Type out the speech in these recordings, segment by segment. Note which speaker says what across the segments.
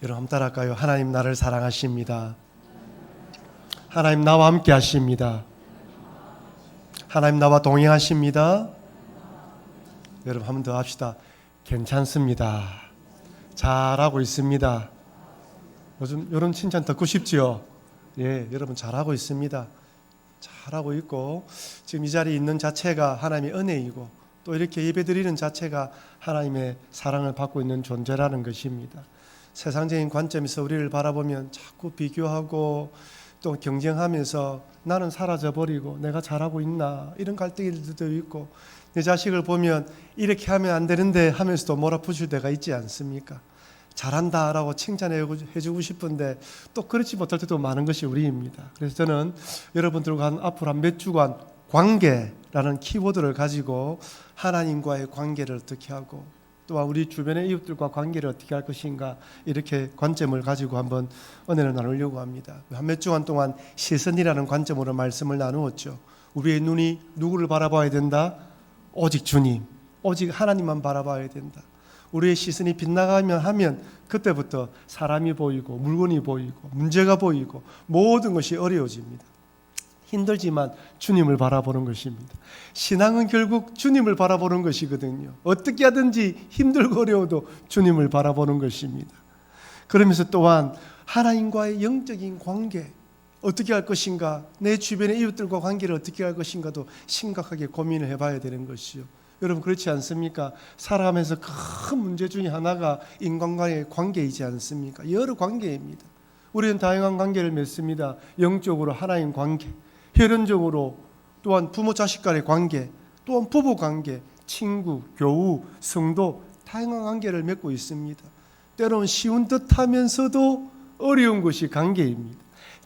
Speaker 1: 여러분 한번 따라할까요? 하나님 나를 사랑하십니다. 하나님 나와 함께 하십니다. 하나님 나와 동행하십니다. 여러분 한 번 더 합시다. 괜찮습니다. 잘하고 있습니다. 요즘 이런 칭찬 듣고 싶지요? 예, 여러분 잘하고 있습니다. 잘하고 있고 지금 이 자리에 있는 자체가 하나님의 은혜이고 또 이렇게 예배드리는 자체가 하나님의 사랑을 받고 있는 존재라는 것입니다. 세상적인 관점에서 우리를 바라보면 자꾸 비교하고 또 경쟁하면서 나는 사라져버리고 내가 잘하고 있나 이런 갈등도 있고 내 자식을 보면 이렇게 하면 안 되는데 하면서도 몰아붙일 때가 있지 않습니까? 잘한다라고 칭찬해주고 싶은데 또 그렇지 못할 때도 많은 것이 우리입니다. 그래서 저는 여러분들과 앞으로 한 몇 주간 관계라는 키워드를 가지고 하나님과의 관계를 어떻게 하고 또한 우리 주변의 이웃들과 관계를 어떻게 할 것인가 이렇게 관점을 가지고 한번 은혜를 나누려고 합니다. 한 몇 주간 동안 시선이라는 관점으로 말씀을 나누었죠. 우리의 눈이 누구를 바라봐야 된다? 오직 주님, 오직 하나님만 바라봐야 된다. 우리의 시선이 빗나가면 하면 그때부터 사람이 보이고 물건이 보이고 문제가 보이고 모든 것이 어려워집니다. 힘들지만 주님을 바라보는 것입니다. 신앙은 결국 주님을 바라보는 것이거든요. 어떻게 하든지 힘들고 어려워도 주님을 바라보는 것입니다. 그러면서 또한 하나님과의 영적인 관계 어떻게 할 것인가, 내 주변의 이웃들과 관계를 어떻게 할 것인가도 심각하게 고민을 해봐야 되는 것이요. 여러분 그렇지 않습니까? 살아가면서 큰 문제 중에 하나가 인간과의 관계이지 않습니까? 여러 관계입니다. 우리는 다양한 관계를 맺습니다. 영적으로 하나님 관계, 혈연적으로 또한 부모 자식 간의 관계, 또한 부부 관계, 친구, 교우, 성도 다양한 관계를 맺고 있습니다. 때로는 쉬운 듯 하면서도 어려운 것이 관계입니다.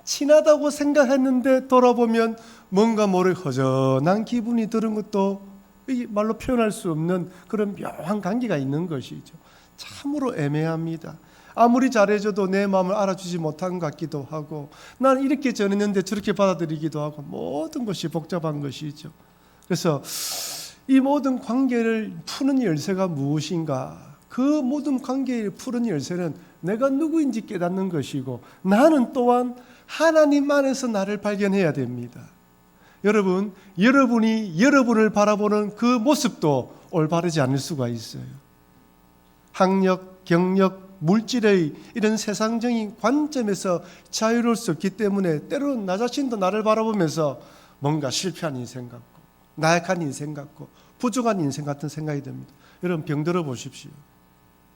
Speaker 1: 친하다고 생각했는데 돌아보면 뭔가 모를 허전한 기분이 드는 것도 말로 표현할 수 없는 그런 묘한 관계가 있는 것이죠. 참으로 애매합니다. 아무리 잘해줘도 내 마음을 알아주지 못한 것 같기도 하고 나는 이렇게 전했는데 저렇게 받아들이기도 하고 모든 것이 복잡한 것이죠. 그래서 이 모든 관계를 푸는 열쇠가 무엇인가? 그 모든 관계를 푸는 열쇠는 내가 누구인지 깨닫는 것이고 나는 또한 하나님 안에서 나를 발견해야 됩니다. 여러분, 여러분이 여러분을 바라보는 그 모습도 올바르지 않을 수가 있어요. 학력, 경력, 물질의 이런 세상적인 관점에서 자유로울 수 없기 때문에 때로는 나 자신도 나를 바라보면서 뭔가 실패한 인생 같고 나약한 인생 같고 부족한 인생 같은 생각이 듭니다. 여러분 병들어 보십시오.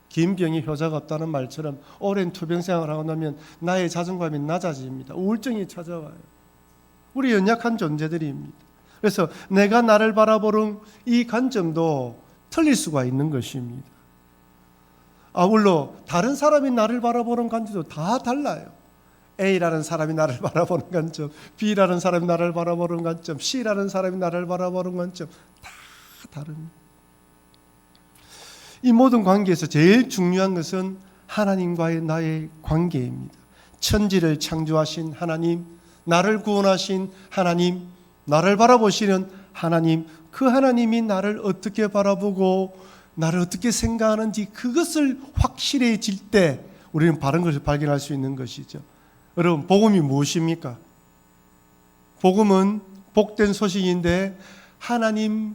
Speaker 1: 긴 병이 효자가 없다는 말처럼 오랜 투병 생활을 하고 나면 나의 자존감이 낮아집니다. 우울증이 찾아와요. 우리 연약한 존재들입니다. 그래서 내가 나를 바라보는 이 관점도 틀릴 수가 있는 것입니다. 아울러 다른 사람이 나를 바라보는 관점도 다 달라요. A라는 사람이 나를 바라보는 관점, B라는 사람이 나를 바라보는 관점, C라는 사람이 나를 바라보는 관점 다 다릅니다. 이 모든 관계에서 제일 중요한 것은 하나님과의 나의 관계입니다. 천지를 창조하신 하나님, 나를 구원하신 하나님, 나를 바라보시는 하나님, 그 하나님이 나를 어떻게 바라보고 나를 어떻게 생각하는지 그것을 확실해질 때 우리는 바른 것을 발견할 수 있는 것이죠. 여러분, 복음이 무엇입니까? 복음은 복된 소식인데 하나님의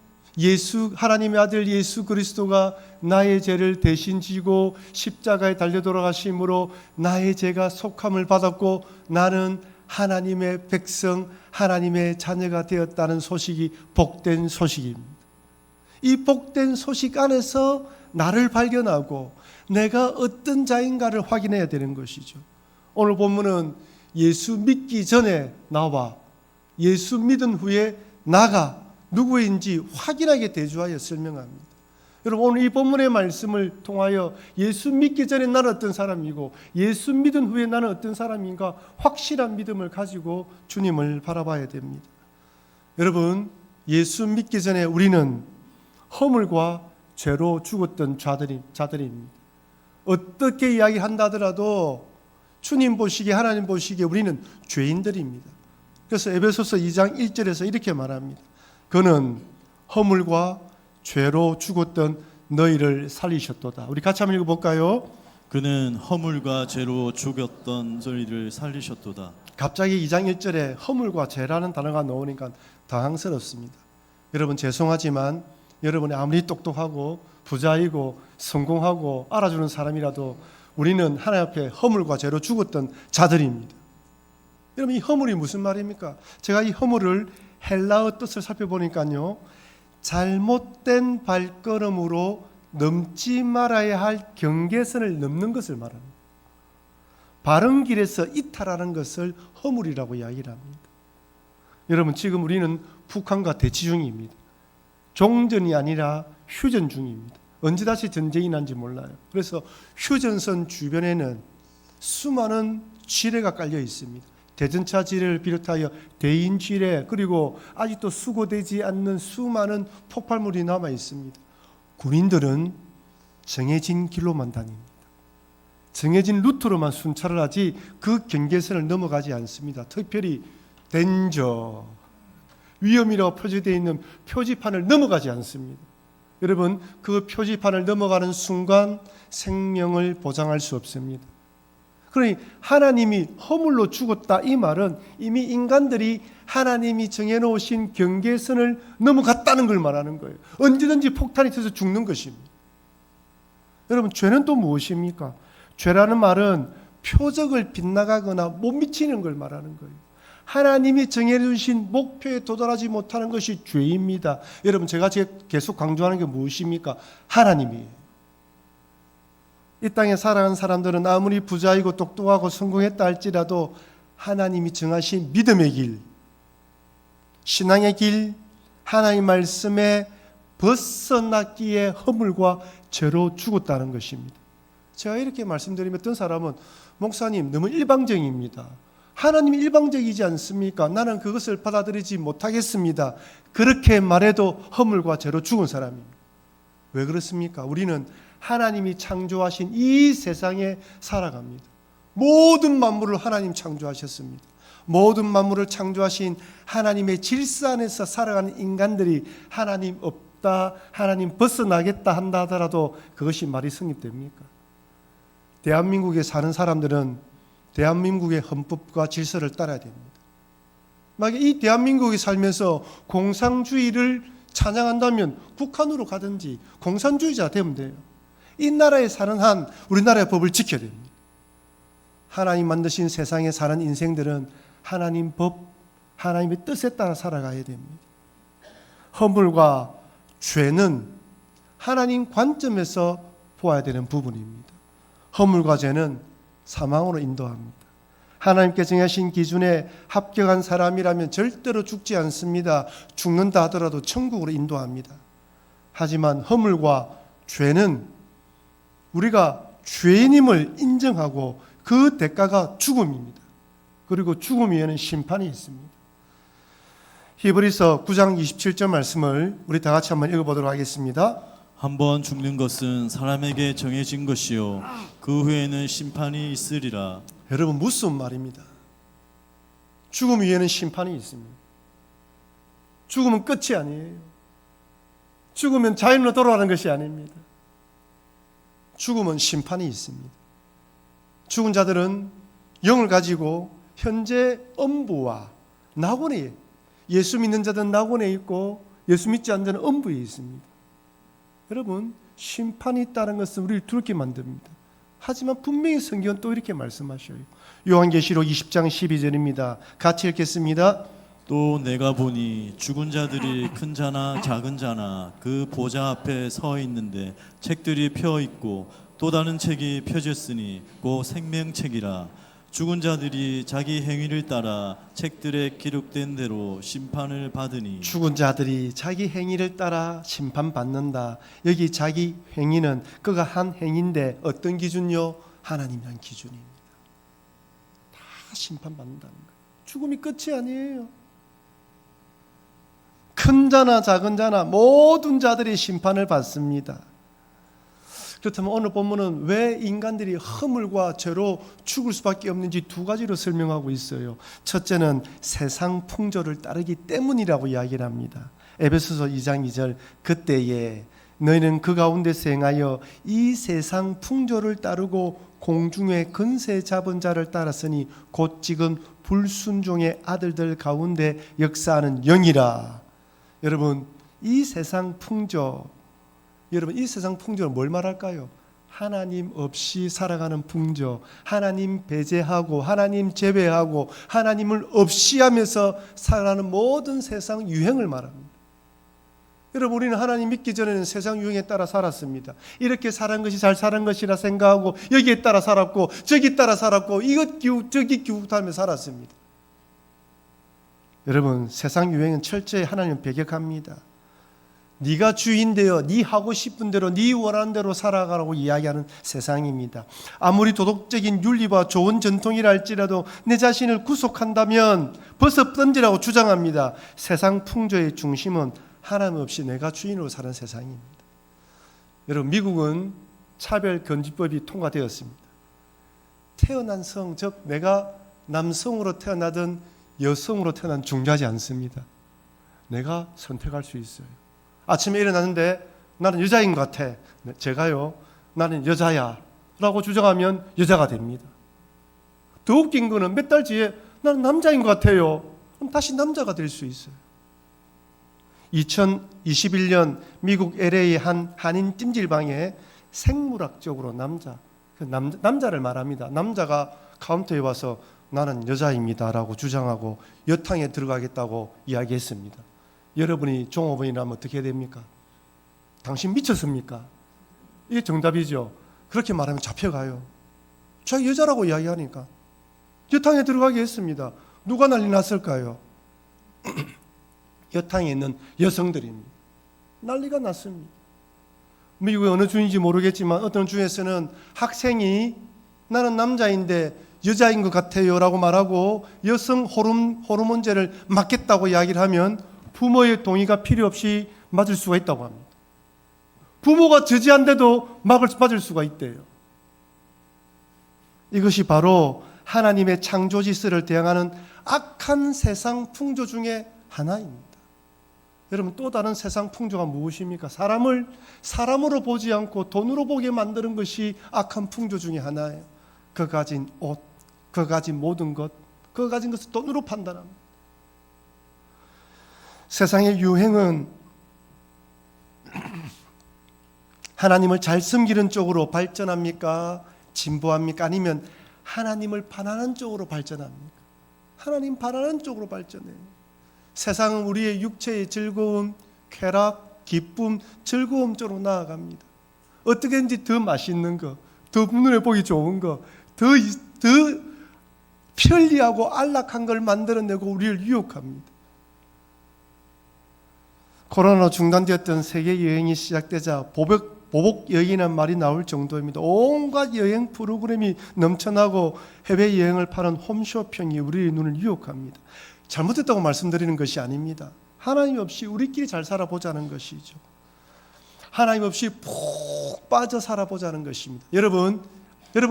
Speaker 1: 아들 예수 그리스도가 나의 죄를 대신 지고 십자가에 달려 돌아가심으로 나의 죄가 속함을 받았고 나는 하나님의 백성, 하나님의 자녀가 되었다는 소식이 복된 소식입니다. 이 복된 소식 안에서 나를 발견하고 내가 어떤 자인가를 확인해야 되는 것이죠. 오늘 본문은 예수 믿기 전에 나와 예수 믿은 후에 나가 누구인지 확인하게 대주하여 설명합니다. 여러분 오늘 이 본문의 말씀을 통하여 예수 믿기 전에 나는 어떤 사람이고 예수 믿은 후에 나는 어떤 사람인가 확실한 믿음을 가지고 주님을 바라봐야 됩니다. 여러분 예수 믿기 전에 우리는 허물과 죄로 죽었던 자들입니다. 어떻게 이야기한다 하더라도 주님 보시기에 하나님 보시기에 우리는 죄인들입니다. 그래서 에베소서 2장 1절에서 이렇게 말합니다. 그는 허물과 죄로 죽었던 너희를 살리셨도다. 우리 같이 한번 읽어볼까요?
Speaker 2: 그는 허물과 죄로 죽였던 저희를 살리셨도다.
Speaker 1: 갑자기 2장 1절에 허물과 죄라는 단어가 나오니까 당황스럽습니다. 여러분 죄송하지만 여러분이 아무리 똑똑하고 부자이고 성공하고 알아주는 사람이라도 우리는 하나님 앞에 허물과 죄로 죽었던 자들입니다. 여러분 이 허물이 무슨 말입니까? 제가 이 허물을 헬라어 뜻을 살펴보니까요, 잘못된 발걸음으로 넘지 말아야 할 경계선을 넘는 것을 말합니다. 바른 길에서 이탈하는 것을 허물이라고 이야기를 합니다. 여러분 지금 우리는 북한과 대치 중입니다. 종전이 아니라 휴전 중입니다. 언제 다시 전쟁이 난지 몰라요. 그래서 휴전선 주변에는 수많은 지뢰가 깔려 있습니다. 대전차 지뢰를 비롯하여 대인 지뢰, 그리고 아직도 수거되지 않는 수많은 폭발물이 남아 있습니다. 군인들은 정해진 길로만 다닙니다. 정해진 루트로만 순찰을 하지 그 경계선을 넘어가지 않습니다. 특별히 덴저, 위험이라고 표시되어 있는 표지판을 넘어가지 않습니다. 여러분 그 표지판을 넘어가는 순간 생명을 보장할 수 없습니다. 그러니 하나님이 허물로 죽었다 이 말은 이미 인간들이 하나님이 정해놓으신 경계선을 넘어갔다는 걸 말하는 거예요. 언제든지 폭탄이 터져 죽는 것입니다. 여러분 죄는 또 무엇입니까? 죄라는 말은 표적을 빗나가거나 못 미치는 걸 말하는 거예요. 하나님이 정해주신 목표에 도달하지 못하는 것이 죄입니다. 여러분 제가 계속 강조하는 게 무엇입니까? 하나님이에요. 이 땅에 살아가는 사람들은 아무리 부자이고 똑똑하고 성공했다 할지라도 하나님이 정하신 믿음의 길, 신앙의 길, 하나님 말씀에 벗어났기에 허물과 죄로 죽었다는 것입니다. 제가 이렇게 말씀드리면 어떤 사람은 목사님 너무 일방적입니다. 하나님이 일방적이지 않습니까? 나는 그것을 받아들이지 못하겠습니다. 그렇게 말해도 허물과 죄로 죽은 사람입니다. 왜 그렇습니까? 우리는 하나님이 창조하신 이 세상에 살아갑니다. 모든 만물을 하나님 창조하셨습니다. 모든 만물을 창조하신 하나님의 질서 안에서 살아가는 인간들이 하나님 없다, 하나님 벗어나겠다 한다 하더라도 그것이 말이 성립됩니까? 대한민국에 사는 사람들은 대한민국의 헌법과 질서를 따라야 됩니다. 만약에 이 대한민국에 살면서 공산주의를 찬양한다면 북한으로 가든지 공산주의자 되면 돼요. 이 나라에 사는 한 우리나라의 법을 지켜야 됩니다. 하나님 만드신 세상에 사는 인생들은 하나님 법, 하나님의 뜻에 따라 살아가야 됩니다. 허물과 죄는 하나님 관점에서 보아야 되는 부분입니다. 허물과 죄는 사망으로 인도합니다. 하나님께 정하신 기준에 합격한 사람이라면 절대로 죽지 않습니다. 죽는다 하더라도 천국으로 인도합니다. 하지만 허물과 죄는 우리가 죄인임을 인정하고 그 대가가 죽음입니다. 그리고 죽음 위에는 심판이 있습니다. 히브리서 9장 27절 말씀을 우리 다 같이 한번 읽어보도록 하겠습니다.
Speaker 2: 한번 죽는 것은 사람에게 정해진 것이요 그 후에는 심판이 있으리라.
Speaker 1: 여러분 무슨 말입니다. 죽음 위에는 심판이 있습니다. 죽음은 끝이 아니에요. 죽으면 자연으로 돌아가는 것이 아닙니다. 죽음은 심판이 있습니다. 죽은 자들은 영을 가지고 현재 엄부와 낙원에, 예수 믿는 자들은 낙원에 있고 예수 믿지 않는 자는 엄부에 있습니다. 여러분 심판이 있다는 것은 우리를 두렵게 만듭니다. 하지만 분명히 성경은 또 이렇게 말씀하셔요. 요한계시록 20장 12절입니다. 같이 읽겠습니다.
Speaker 2: 또 내가 보니 죽은 자들이 큰 자나 작은 자나 그 보좌 앞에 서 있는데 책들이 펴 있고 또 다른 책이 펴졌으니 곧 생명책이라. 죽은 자들이 자기 행위를 따라 책들에 기록된 대로 심판을 받으니.
Speaker 1: 죽은 자들이 자기 행위를 따라 심판받는다. 여기 자기 행위는 그가 한 행위인데 어떤 기준요? 하나님이 한 기준입니다. 다 심판받는다는 거예요. 죽음이 끝이 아니에요. 큰 자나 작은 자나 모든 자들이 심판을 받습니다. 그렇다면 오늘 본문은 왜 인간들이 허물과 죄로 죽을 수밖에 없는지 두 가지로 설명하고 있어요. 첫째는 세상 풍조를 따르기 때문이라고 이야기를 합니다. 에베소서 2장 2절 그때에 너희는 그 가운데서 행하여 이 세상 풍조를 따르고 공중의 근세 잡은 자를 따랐으니 곧 지금 불순종의 아들들 가운데 역사하는 영이라. 여러분, 이 세상 풍조, 여러분 이 세상 풍조는 뭘 말할까요? 하나님 없이 살아가는 풍조, 하나님 배제하고 하나님 제외하고 하나님을 없이 하면서 살아가는 모든 세상 유행을 말합니다. 여러분, 우리는 하나님 믿기 전에는 세상 유행에 따라 살았습니다. 이렇게 사는 것이 잘 사는 것이라 생각하고 여기에 따라 살았고 저기 따라 살았고 이것 기웃 저기 기웃하며 살았습니다. 여러분, 세상 유행은 철저히 하나님을 배격합니다. 네가 주인 되어 네 하고 싶은 대로 네 원하는 대로 살아가라고 이야기하는 세상입니다. 아무리 도덕적인 윤리와 좋은 전통이라 할지라도 내 자신을 구속한다면 벗어 던지라고 주장합니다. 세상 풍조의 중심은 하나님 없이 내가 주인으로 사는 세상입니다. 여러분, 미국은 차별금지법이 통과되었습니다. 태어난 성, 즉 내가 남성으로 태어나든 여성으로 태어난 중요하지 않습니다. 내가 선택할 수 있어요. 아침에 일어났는데 나는 여자인 것 같아. 제가요, 나는 여자야 라고 주장하면 여자가 됩니다. 더 웃긴 거는 몇 달 뒤에 나는 남자인 것 같아요. 그럼 다시 남자가 될 수 있어요. 2021년 미국 LA의 한 한인 찜질방에 생물학적으로 남자를 말합니다. 남자가 카운터에 와서 나는 여자입니다 라고 주장하고 여탕에 들어가겠다고 이야기했습니다. 여러분이 종업원이라면 어떻게 해야 됩니까? 당신 미쳤습니까? 이게 정답이죠. 그렇게 말하면 잡혀가요. 자기 여자라고 이야기하니까 여탕에 들어가게 했습니다. 누가 난리 났을까요? 여탕에 있는 여성들입니다. 난리가 났습니다. 미국의 어느 주인지 모르겠지만 어떤 주에서는 학생이 나는 남자인데 여자인 것 같아요 라고 말하고 여성 호르몬제를 맞겠다고 이야기를 하면 부모의 동의가 필요 없이 맞을 수가 있다고 합니다. 부모가 저지한데도 맞을 수가 있대요. 이것이 바로 하나님의 창조 질서를 대항하는 악한 세상 풍조 중에 하나입니다. 여러분, 또 다른 세상 풍조가 무엇입니까? 사람을 사람으로 보지 않고 돈으로 보게 만드는 것이 악한 풍조 중에 하나예요. 그 가진 옷, 그 가진 모든 것, 그 가진 것을 돈으로 판단합니다. 세상의 유행은 하나님을 잘 섬기는 쪽으로 발전합니까? 진보합니까? 아니면 하나님을 반하는 쪽으로 발전합니까? 하나님 반하는 쪽으로 발전해요. 세상은 우리의 육체의 즐거움, 쾌락, 기쁨, 즐거움 쪽으로 나아갑니다. 어떻게든지 더 맛있는 거, 더 눈에 보기 좋은 거, 더 편리하고 안락한 걸 만들어내고 우리를 유혹합니다. 코로나로 중단되었던 세계 여행이 시작되자 보복 여행이라는 말이 나올 정도입니다. 온갖 여행 프로그램이 넘쳐나고 해외여행을 파는 홈쇼핑이 우리의 눈을 유혹합니다. 잘못했다고 말씀드리는 것이 아닙니다. 하나님 없이 우리끼리 잘 살아보자는 것이죠. 하나님 없이 푹 빠져 살아보자는 것입니다. 여러분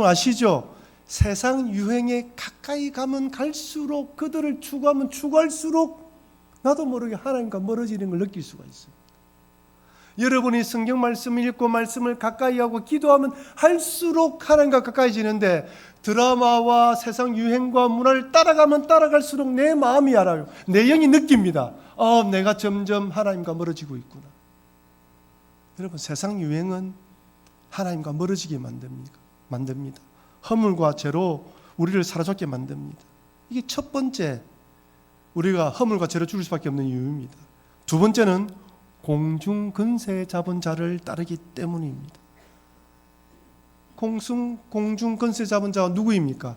Speaker 1: 아시죠? 세상 유행에 가까이 가면 갈수록 그들을 추구하면 추구할수록 나도 모르게 하나님과 멀어지는 걸 느낄 수가 있어요. 여러분이 성경 말씀을 읽고 말씀을 가까이 하고 기도하면 할수록 하나님과 가까이지는데 드라마와 세상 유행과 문화를 따라가면 따라갈수록 내 마음이 알아요. 내 영이 느낍니다. 내가 점점 하나님과 멀어지고 있구나. 여러분, 세상 유행은 하나님과 멀어지게 만듭니다. 허물과 죄로 우리를 사로잡게 만듭니다. 이게 첫 번째, 우리가 허물과 죄로 죽을 수밖에 없는 이유입니다. 두 번째는 공중 근세 잡은 자를 따르기 때문입니다. 공중 근세 잡은 자가 누구입니까?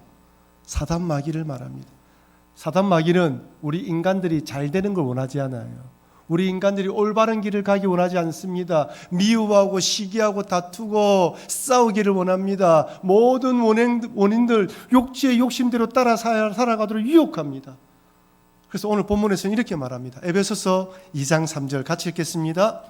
Speaker 1: 사단 마귀를 말합니다. 사단 마귀는 우리 인간들이 잘 되는 걸 원하지 않아요. 우리 인간들이 올바른 길을 가기 원하지 않습니다. 미워하고 시기하고 다투고 싸우기를 원합니다. 모든 원인들 욕지의 욕심대로 따라 살아가도록 유혹합니다. 그래서 오늘 본문에서는 이렇게 말합니다. 에베소서 2장 3절 같이 읽겠습니다.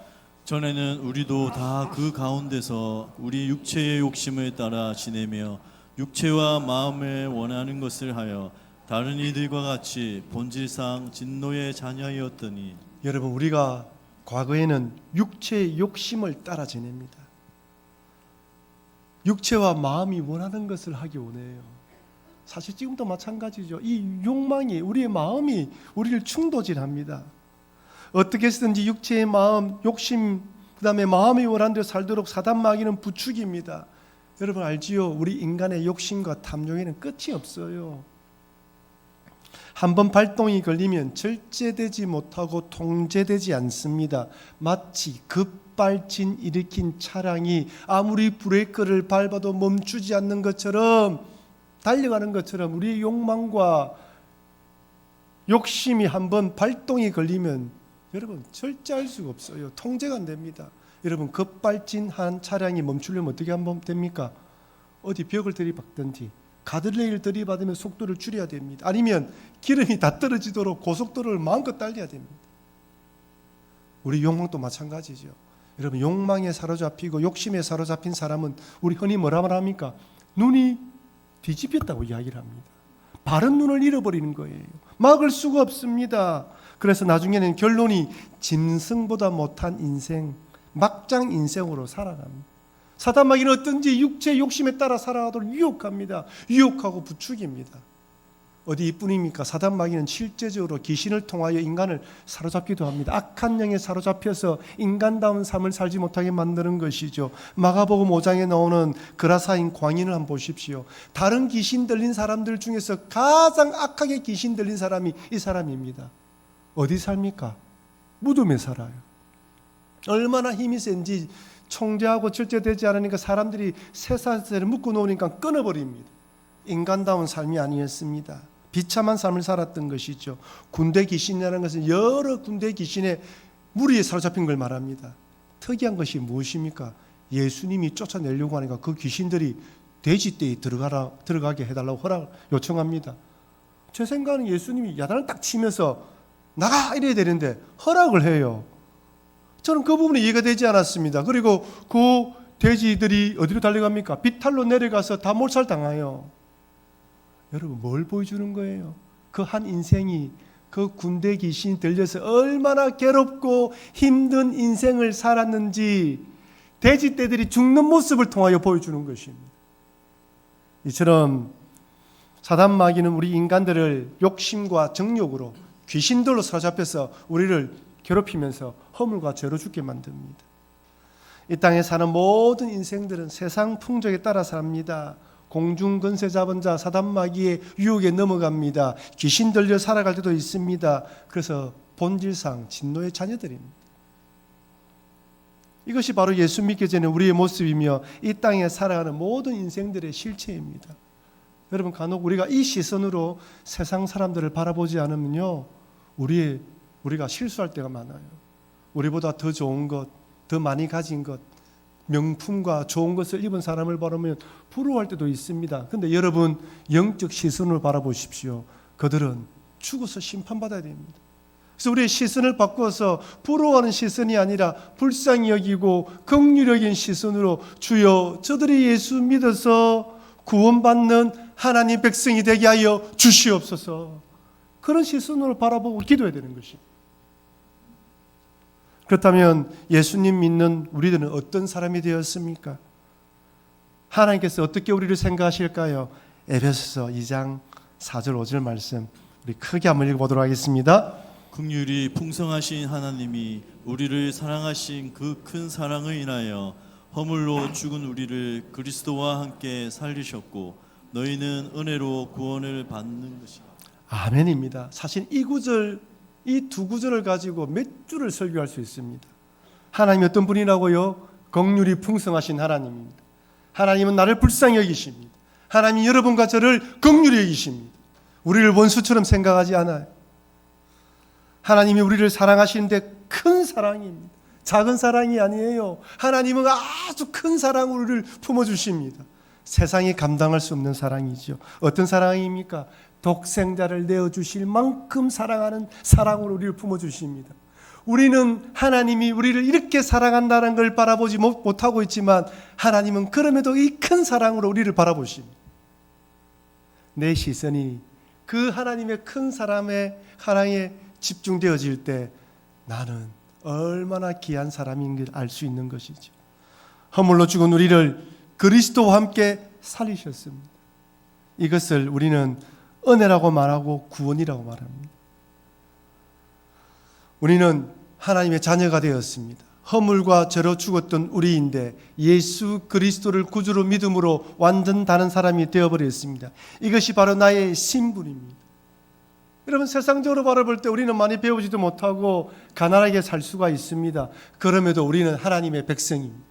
Speaker 2: 전에는 우리도 다 그 가운데서 우리 육체의 욕심을 따라 지내며 육체와 마음에 원하는 것을 하여 다른 이들과 같이 본질상 진노의 자녀이었더니.
Speaker 1: 여러분, 우리가 과거에는 육체의 욕심을 따라 지냅니다. 육체와 마음이 원하는 것을 하기 원해요. 사실 지금도 마찬가지죠. 이 욕망이, 우리의 마음이 우리를 충동질합니다. 어떻게 해서든지 육체의 마음, 욕심, 그 다음에 마음이 원하는 대로 살도록 사단 마귀는 부추깁니다. 여러분 알지요? 우리 인간의 욕심과 탐욕에는 끝이 없어요. 한번 발동이 걸리면 절제되지 못하고 통제되지 않습니다. 마치 급발진 일으킨 차량이 아무리 브레이크를 밟아도 멈추지 않는 것처럼, 달려가는 것처럼 우리의 욕망과 욕심이 한번 발동이 걸리면 여러분 절제할 수가 없어요. 통제가 안 됩니다. 여러분 급발진한 차량이 멈추려면 어떻게 하면 됩니까? 어디 벽을 들이박든지 가드레일 들이받으면 속도를 줄여야 됩니다. 아니면 기름이 다 떨어지도록 고속도로를 마음껏 달려야 됩니다. 우리 욕망도 마찬가지죠. 여러분 욕망에 사로잡히고 욕심에 사로잡힌 사람은 우리 흔히 뭐라 말합니까? 눈이 뒤집혔다고 이야기를 합니다. 바른 눈을 잃어버리는 거예요. 막을 수가 없습니다. 그래서 나중에는 결론이 짐승보다 못한 인생, 막장 인생으로 살아갑니다. 사단 마귀는 어떤지 육체의 욕심에 따라 살아가도록 유혹합니다. 유혹하고 부추깁니다. 어디 이뿐입니까? 사단 마귀는 실제적으로 귀신을 통하여 인간을 사로잡기도 합니다. 악한 영에 사로잡혀서 인간다운 삶을 살지 못하게 만드는 것이죠. 마가복음 5장에 나오는 그라사인 광인을 한번 보십시오. 다른 귀신 들린 사람들 중에서 가장 악하게 귀신 들린 사람이 이 사람입니다. 어디 삽니까? 무덤에 살아요. 얼마나 힘이 센지 통제하고 절제되지 않으니까 사람들이 쇠사슬에 묶어놓으니까 끊어버립니다. 인간다운 삶이 아니었습니다. 비참한 삶을 살았던 것이죠. 군대 귀신이라는 것은 여러 군대 귀신의 무리에 사로잡힌 걸 말합니다. 특이한 것이 무엇입니까? 예수님이 쫓아내려고 하니까 그 귀신들이 돼지떼에 들어가게 해달라고 허락 요청합니다. 제 생각은 예수님이 야단을 딱 치면서 나가 이래야 되는데 허락을 해요. 저는 그 부분이 이해가 되지 않았습니다. 그리고 그 돼지들이 어디로 달려갑니까? 비탈로 내려가서 다 몰살당해요. 여러분 뭘 보여주는 거예요? 그 한 인생이 그 군대 귀신이 들려서 얼마나 괴롭고 힘든 인생을 살았는지 돼지떼들이 죽는 모습을 통하여 보여주는 것입니다. 이처럼 사단 마귀는 우리 인간들을 욕심과 정욕으로 귀신들로 사로잡혀서 우리를 괴롭히면서 허물과 죄로 죽게 만듭니다. 이 땅에 사는 모든 인생들은 세상 풍족에 따라 삽니다. 공중 근세 잡은 자 사단 마귀의 유혹에 넘어갑니다. 귀신 들려 살아갈 때도 있습니다. 그래서 본질상 진노의 자녀들입니다. 이것이 바로 예수 믿기 전에 우리의 모습이며 이 땅에 살아가는 모든 인생들의 실체입니다. 여러분 간혹 우리가 이 시선으로 세상 사람들을 바라보지 않으면요, 우리가 실수할 때가 많아요. 우리보다 더 좋은 것, 더 많이 가진 것, 명품과 좋은 것을 입은 사람을 바라보면 부러워할 때도 있습니다. 그런데 여러분 영적 시선으로 바라보십시오. 그들은 죽어서 심판받아야 됩니다. 그래서 우리의 시선을 바꿔서 부러워하는 시선이 아니라 불쌍히 여기고 긍휼히 여긴 시선으로 주여 저들이 예수 믿어서 구원받는 하나님 백성이 되게 하여 주시옵소서. 그런 시선으로 바라보고 기도해야 되는 것입니다. 그렇다면 예수님 믿는 우리들은 어떤 사람이 되었습니까? 하나님께서 어떻게 우리를 생각하실까요? 에베소서 2장 4절 5절 말씀 우리 크게 한번 읽어보도록 하겠습니다.
Speaker 2: 긍휼이 풍성하신 하나님이 우리를 사랑하신 그 큰 사랑을 인하여 허물로 죽은 우리를 그리스도와 함께 살리셨고 너희는 은혜로 구원을 받는 것이다.
Speaker 1: 아멘입니다. 사실 이 구절, 이 두 구절을 가지고 몇 줄을 설교할 수 있습니다. 하나님이 어떤 분이라고요? 긍휼이 풍성하신 하나님입니다. 하나님은 나를 불쌍히 여기십니다. 하나님이 여러분과 저를 긍휼히 여기십니다. 우리를 원수처럼 생각하지 않아요. 하나님이 우리를 사랑하시는데 큰 사랑입니다. 작은 사랑이 아니에요. 하나님은 아주 큰 사랑으로 우리를 품어주십니다. 세상이 감당할 수 없는 사랑이죠. 어떤 사랑입니까? 독생자를 내어주실 만큼 사랑하는 사랑으로 우리를 품어주십니다. 우리는 하나님이 우리를 이렇게 사랑한다는 걸 바라보지 못하고 있지만 하나님은 그럼에도 이 큰 사랑으로 우리를 바라보십니다. 내 시선이 그 하나님의 큰 사랑에 집중되어질 때 나는 얼마나 귀한 사람인 걸 알 수 있는 것이죠. 허물로 죽은 우리를 그리스도와 함께 살리셨습니다. 이것을 우리는 은혜라고 말하고 구원이라고 말합니다. 우리는 하나님의 자녀가 되었습니다. 허물과 죄로 죽었던 우리인데 예수 그리스도를 구주로 믿음으로 완전 다른 사람이 되어버렸습니다. 이것이 바로 나의 신분입니다. 여러분, 세상적으로 바라볼 때 우리는 많이 배우지도 못하고 가난하게 살 수가 있습니다. 그럼에도 우리는 하나님의 백성입니다.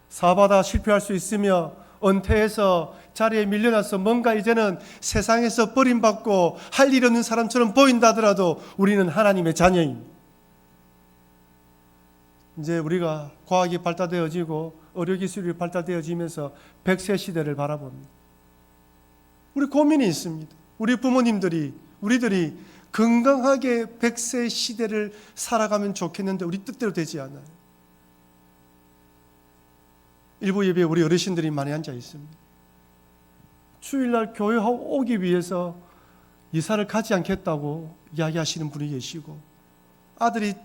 Speaker 1: 사업하다 실패할 수 있으며 은퇴해서 자리에 밀려나서 뭔가 이제는 세상에서 버림받고 할 일 없는 사람처럼 보인다 하더라도 우리는 하나님의 자녀입니다. 이제 우리가 과학이 발달되어지고 의료기술이 발달되어지면서 100세 시대를 바라봅니다. 우리 고민이 있습니다. 우리 부모님들이, 우리들이 건강하게 100세 시대를 살아가면 좋겠는데 우리 뜻대로 되지 않아요. 일부 예배에 우리 어르신들이 많이 앉아 있습니다. 주일날 교회 오기 위해서 이사를 가지 않겠다고 이야기하시는 분이 계시고, 아들이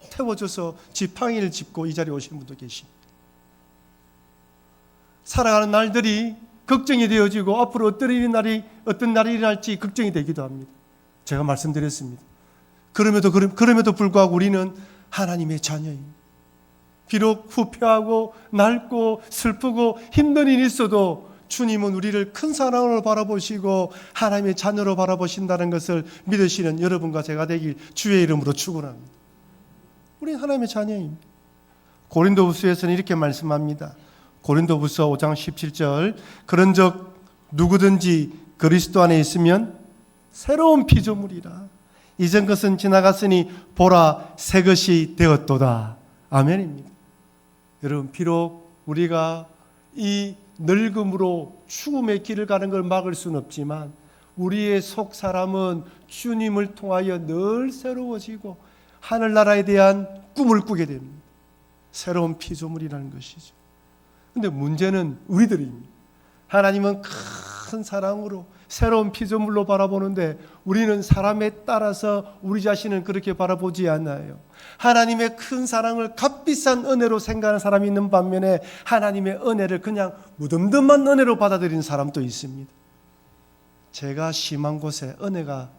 Speaker 1: 태워줘서 지팡이를 짚고 이 자리에 오시는 분도 계십니다. 살아가는 날들이 걱정이 되어지고 앞으로 어떤 날이 일어날지 걱정이 되기도 합니다. 제가 말씀드렸습니다. 그럼에도 불구하고 우리는 하나님의 자녀입니다. 비록 후패하고 낡고 슬프고 힘든 일이 있어도 주님은 우리를 큰 사랑으로 바라보시고 하나님의 자녀로 바라보신다는 것을 믿으시는 여러분과 제가 되길 주의 이름으로 축원합니다. 우리는 하나님의 자녀입니다. 고린도후서에서는 이렇게 말씀합니다. 고린도후서 5장 17절, 그런즉 누구든지 그리스도 안에 있으면 새로운 피조물이라. 이전 것은 지나갔으니 보라 새 것이 되었도다. 아멘입니다. 여러분, 비록 우리가 이 늙음으로 죽음의 길을 가는 걸 막을 수는 없지만 우리의 속 사람은 주님을 통하여 늘 새로워지고 하늘나라에 대한 꿈을 꾸게 됩니다. 새로운 피조물이라는 것이죠. 그런데 문제는 우리들입니다. 하나님은 큰 사랑으로 새로운 피조물로 바라보는데 우리는 사람에 따라서 우리 자신을 그렇게 바라보지 않아요. 하나님의 큰 사랑을 값비싼 은혜로 생각하는 사람이 있는 반면에 하나님의 은혜를 그냥 무덤덤한 은혜로 받아들이는 사람도 있습니다. 제가 심한 곳에 은혜가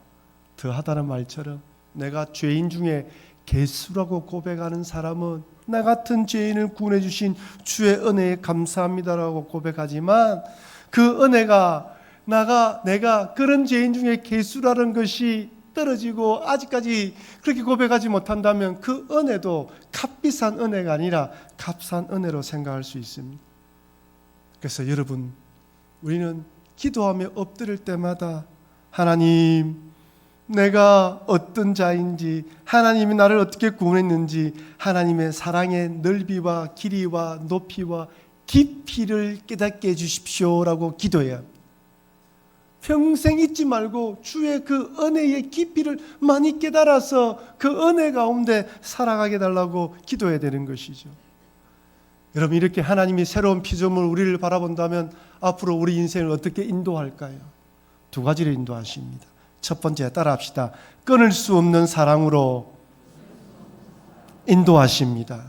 Speaker 1: 더하다는 말처럼 내가 죄인 중에 개수라고 고백하는 사람은 나 같은 죄인을 구원해 주신 주의 은혜에 감사합니다라고 고백하지만 그 은혜가 내가 그런 죄인 중에 개수라는 것이 떨어지고 아직까지 그렇게 고백하지 못한다면 그 은혜도 값비싼 은혜가 아니라 값싼 은혜로 생각할 수 있습니다. 그래서 여러분, 우리는 기도하며 엎드릴 때마다 하나님, 내가 어떤 자인지, 하나님이 나를 어떻게 구원했는지, 하나님의 사랑의 넓이와 길이와 높이와 깊이를 깨닫게 해주십시오라고 기도해야 합니다. 평생 잊지 말고 주의 그 은혜의 깊이를 많이 깨달아서 그 은혜 가운데 살아가게 달라고 기도해야 되는 것이죠. 여러분, 이렇게 하나님이 새로운 피조물 우리를 바라본다면 앞으로 우리 인생을 어떻게 인도할까요? 두 가지를 인도하십니다. 첫 번째, 따라합시다. 끊을 수 없는 사랑으로 인도하십니다.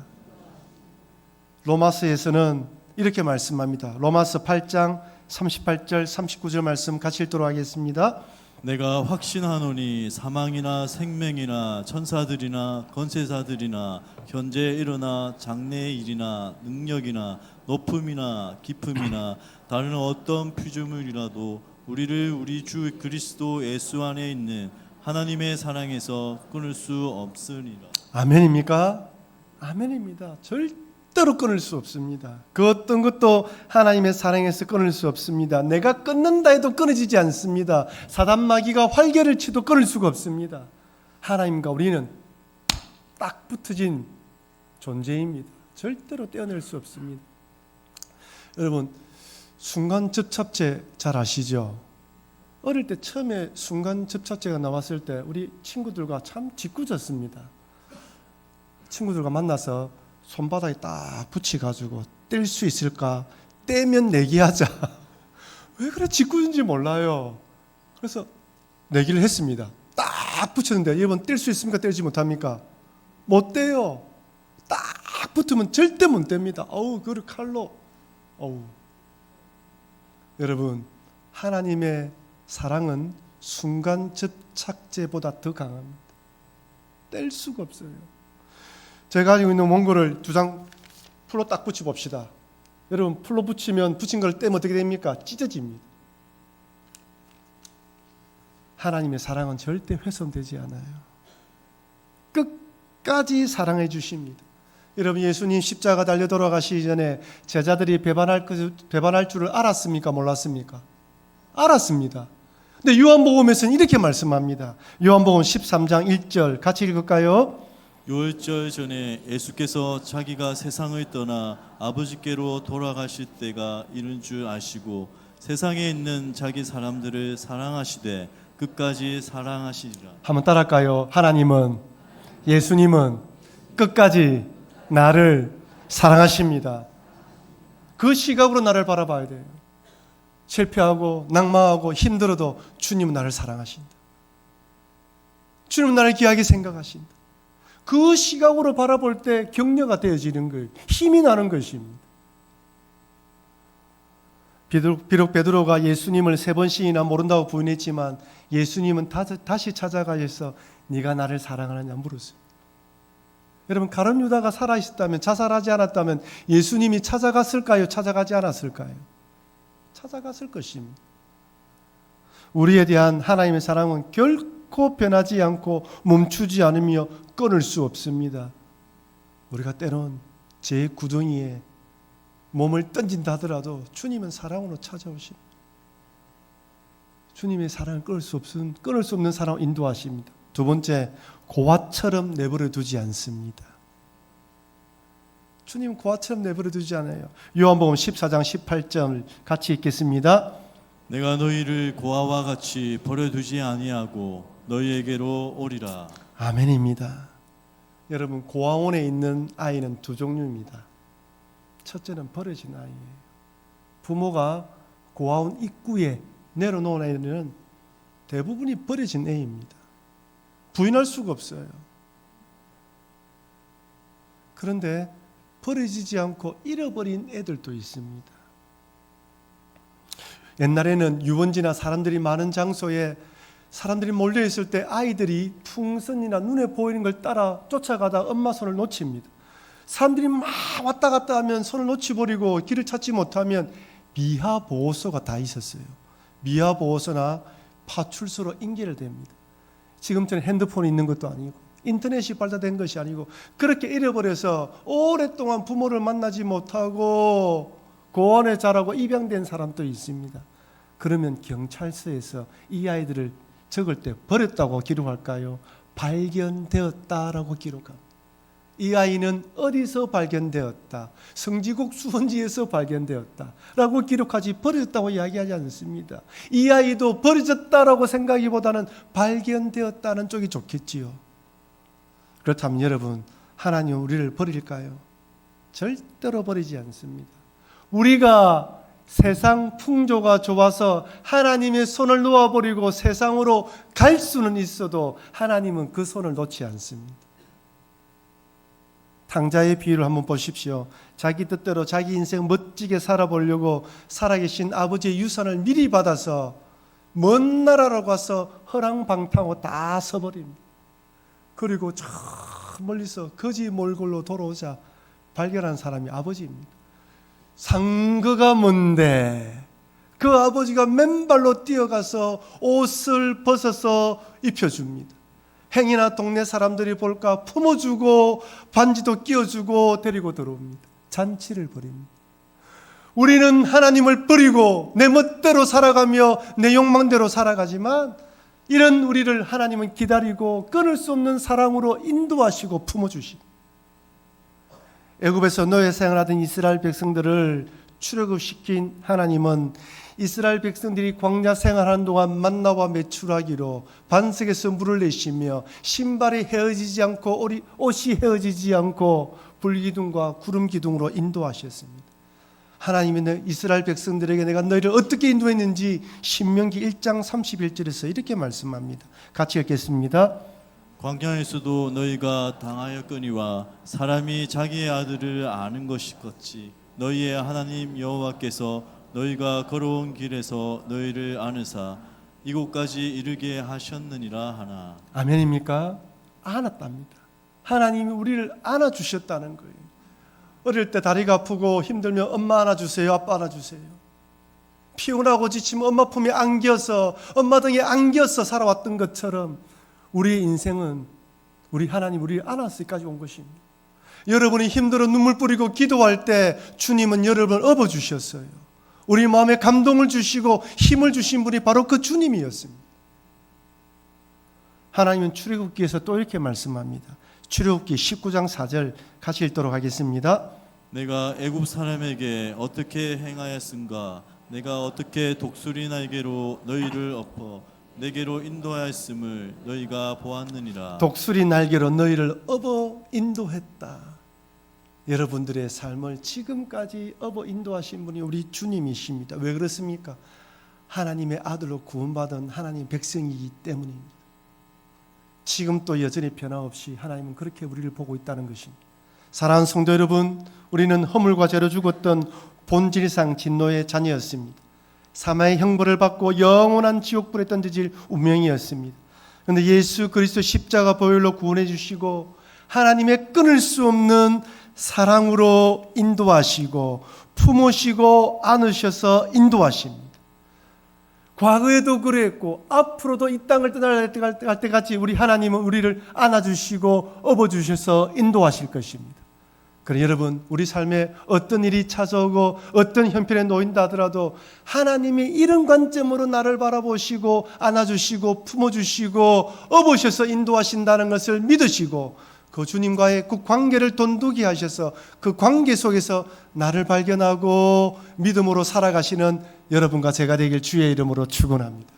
Speaker 1: 로마서에서는 이렇게 말씀합니다. 로마서 8장 38절 39절 말씀 같이 읽도록 하겠습니다.
Speaker 2: 내가 확신하노니 사망이나 생명이나 천사들이나 권세자들이나 현재 일어나 장래의 일이나 능력이나 높음이나 깊음이나 다른 어떤 피조물이라도 우리를 우리 주 그리스도 예수 안에 있는 하나님의 사랑에서 끊을 수 없으리라.
Speaker 1: 아멘입니까? 아멘입니다. 절대로 끊을 수 없습니다. 그 어떤 것도 하나님의 사랑에서 끊을 수 없습니다. 내가 끊는다 해도 끊어지지 않습니다. 사단마귀가 활개를 치도 끊을 수가 없습니다. 하나님과 우리는 딱 붙어진 존재입니다. 절대로 떼어낼 수 없습니다. 여러분, 순간접착제 잘 아시죠? 어릴 때 처음에 순간접착제가 나왔을 때 우리 친구들과 참 짓궂었습니다. 친구들과 만나서 손바닥에 딱 붙여가지고 뗄 수 있을까? 떼면 내기하자. 왜 그래 짓궂은지 몰라요. 그래서 내기를 했습니다. 딱 붙였는데 이번 뗄 수 있습니까? 떼지 못합니까? 못 떼요. 딱 붙으면 절대 못 뗍니다. 그걸 칼로 어우, 여러분, 하나님의 사랑은 순간 접착제보다 더 강합니다. 뗄 수가 없어요. 제가 가지고 있는 원고를 두 장 풀로 딱 붙여 봅시다. 여러분, 풀로 붙이면 붙인 걸 떼면 어떻게 됩니까? 찢어집니다. 하나님의 사랑은 절대 훼손되지 않아요. 끝까지 사랑해 주십니다. 여러분, 예수님 십자가 달려 돌아가시기 전에 제자들이 배반할 줄을 알았습니까? 몰랐습니까? 알았습니다. 근데 요한복음에서는 이렇게 말씀합니다. 요한복음 13장 1절 같이 읽을까요?
Speaker 2: 유월절 전에 예수께서 자기가 세상을 떠나 아버지께로 돌아가실 때가 이른 줄 아시고 세상에 있는 자기 사람들을 사랑하시되 끝까지 사랑하시리라.
Speaker 1: 한번 따라할까요? 하나님은, 예수님은 끝까지 나를 사랑하십니다. 그 시각으로 나를 바라봐야 돼요. 실패하고 낙망하고 힘들어도 주님은 나를 사랑하신다. 주님은 나를 귀하게 생각하신다. 그 시각으로 바라볼 때 격려가 되어지는 거예요. 힘이 나는 것입니다. 비록 베드로가 예수님을 3번씩이나 모른다고 부인했지만 예수님은 다시 찾아가셔서 네가 나를 사랑하느냐 물었어요. 여러분, 가룟 유다가 살아있었다면, 자살하지 않았다면 예수님이 찾아갔을까요? 찾아가지 않았을까요? 찾아갔을 것입니다. 우리에 대한 하나님의 사랑은 결코 변하지 않고 멈추지 않으며 끊을 수 없습니다. 우리가 때론 제 구덩이에 몸을 던진다 하더라도 주님은 사랑으로 찾아오십니다. 주님의 사랑을 끊을 수 없는 사랑을 인도하십니다. 두 번째, 고아처럼 내버려 두지 않습니다. 주님은 고아처럼 내버려 두지 않아요. 요한복음 14장 18절 같이 읽겠습니다.
Speaker 2: 내가 너희를 고아와 같이 버려두지 아니하고 너희에게로 오리라.
Speaker 1: 아멘입니다. 여러분, 고아원에 있는 아이는 두 종류입니다. 첫째는 버려진 아이예요. 부모가 고아원 입구에 내려놓은 아이는 대부분이 버려진 애입니다. 부인할 수가 없어요. 그런데 버려지지 않고 잃어버린 애들도 있습니다. 옛날에는 유원지나 사람들이 많은 장소에 사람들이 몰려있을 때 아이들이 풍선이나 눈에 보이는 걸 따라 쫓아가다 엄마 손을 놓칩니다. 사람들이 막 왔다 갔다 하면 손을 놓치버리고 길을 찾지 못하면 미화보호소가 다 있었어요. 미화보호소나 파출소로 인계를 됩니다. 지금처럼 핸드폰이 있는 것도 아니고 인터넷이 발달된 것이 아니고 그렇게 잃어버려서 오랫동안 부모를 만나지 못하고 고아원에 자라고 입양된 사람도 있습니다. 그러면 경찰서에서 이 아이들을 적을 때 버렸다고 기록할까요? 발견되었다라고 기록합니다. 이 아이는 어디서 발견되었다, 성지국 수원지에서 발견되었다 라고 기록하지 버렸다고 이야기하지 않습니다. 이 아이도 버려졌다라고 생각하기보다는 발견되었다는 쪽이 좋겠지요. 그렇다면 여러분, 하나님 우리를 버릴까요? 절대로 버리지 않습니다. 우리가 세상 풍조가 좋아서 하나님의 손을 놓아버리고 세상으로 갈 수는 있어도 하나님은 그 손을 놓지 않습니다. 탕자의 비유를 한번 보십시오. 자기 뜻대로 자기 인생 멋지게 살아보려고 살아계신 아버지의 유산을 미리 받아서 먼 나라로 가서 허랑방탕하고 다 서버립니다. 그리고 저 멀리서 거지 몰골로 돌아오자 발견한 사람이 아버지입니다. 상거가 뭔데 그 아버지가 맨발로 뛰어가서 옷을 벗어서 입혀줍니다. 행이나 동네 사람들이 볼까 품어주고 반지도 끼워주고 데리고 들어옵니다. 잔치를 벌입니다. 우리는 하나님을 버리고 내 멋대로 살아가며 내 욕망대로 살아가지만 이런 우리를 하나님은 기다리고 끊을 수 없는 사랑으로 인도하시고 품어주십니다. 애굽에서 노예 생활하던 이스라엘 백성들을 출애굽시킨 하나님은 이스라엘 백성들이 광야 생활하는 동안 만나와 메추라기로 반석에서 물을 내쉬며 신발이 헤어지지 않고 옷이 헤어지지 않고 불기둥과 구름기둥으로 인도하셨습니다. 하나님은 이스라엘 백성들에게 내가 너희를 어떻게 인도했는지 신명기 1장 31절에서 이렇게 말씀합니다. 같이 읽겠습니다.
Speaker 2: 광야에서도 너희가 당하였거니와 사람이 자기의 아들을 아는 것이 같이 너희의 하나님 여호와께서 너희가 걸어온 길에서 너희를 안으사 이곳까지 이르게 하셨느니라 하나.
Speaker 1: 아멘입니까? 안았답니다. 하나님이 우리를 안아주셨다는 거예요. 어릴 때 다리가 아프고 힘들면 엄마 안아주세요, 아빠 안아주세요. 피곤하고 지치면 엄마 품에 안겨서, 엄마 등에 안겨서 살아왔던 것처럼 우리의 인생은 우리 하나님 우리를 안아서까지 온 것입니다. 여러분이 힘들어 눈물 뿌리고 기도할 때 주님은 여러분을 업어주셨어요. 우리 마음에 감동을 주시고 힘을 주신 분이 바로 그 주님이었습니다. 하나님은 출애굽기에서 또 이렇게 말씀합니다. 출애굽기 19장 4절 같이 읽도록 하겠습니다.
Speaker 2: 내가 애굽 사람에게 어떻게 행하였은가? 내가 어떻게 독수리 날개로 너희를 엎어 내게로 인도하였음을 너희가 보았느니라.
Speaker 1: 독수리 날개로 너희를 업어 인도했다. 여러분들의 삶을 지금까지 업어 인도하신 분이 우리 주님이십니다. 왜 그렇습니까? 하나님의 아들로 구원받은 하나님의 백성이기 때문입니다. 지금 또 여전히 변함없이 하나님은 그렇게 우리를 보고 있다는 것입니다. 사랑하는 성도 여러분, 우리는 허물과 죄로 죽었던 본질상 진노의 자녀였습니다. 사망의 형벌을 받고 영원한 지옥불에 던져질 운명이었습니다. 그런데 예수 그리스도 십자가 보혈로 구원해 주시고 하나님의 끊을 수 없는 사랑으로 인도하시고 품으시고 안으셔서 인도하십니다. 과거에도 그랬고 앞으로도 이 땅을 떠날 때까지 우리 하나님은 우리를 안아주시고 업어주셔서 인도하실 것입니다. 그러나 여러분, 우리 삶에 어떤 일이 찾아오고 어떤 형편에 놓인다 하더라도 하나님이 이런 관점으로 나를 바라보시고 안아주시고 품어주시고 업으셔서 인도하신다는 것을 믿으시고 그 주님과의 그 관계를 돈독히 하셔서 그 관계 속에서 나를 발견하고 믿음으로 살아가시는 여러분과 제가 되길 주의 이름으로 축원합니다.